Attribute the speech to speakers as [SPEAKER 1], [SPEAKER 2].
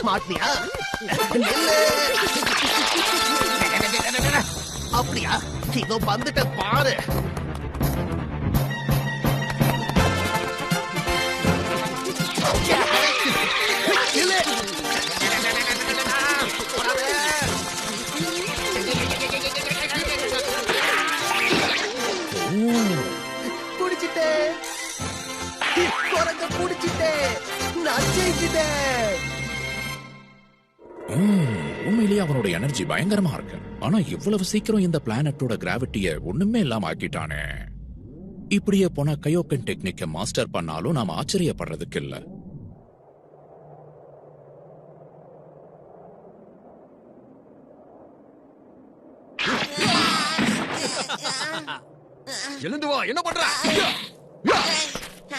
[SPEAKER 1] மாட்டியா? அப்படியா? இதோ வந்துட்ட பாரு. குடிச்சிட்டேன், குரங்க குடிச்சிட்டேன், நான் ஜெயிச்சிட்டேன்.
[SPEAKER 2] உண்மையிலேயே அவனோட எனர்ஜி பயங்கரமா இருக்கு. ஆனா இவ்வளவு சீக்கிரம் இந்த பிளானட்டோட கிராவிட்டிய ஒண்ணுமே இல்லாம ஆக்கிட்டானே. இப்படியே போனா கயோக்கன் டெக்னிக்க மாஸ்டர் பண்ணாலும் நாம ஆச்சரியப்படுறதுக்கு இல்ல.
[SPEAKER 3] எழுந்து வா, என்ன பண்ற?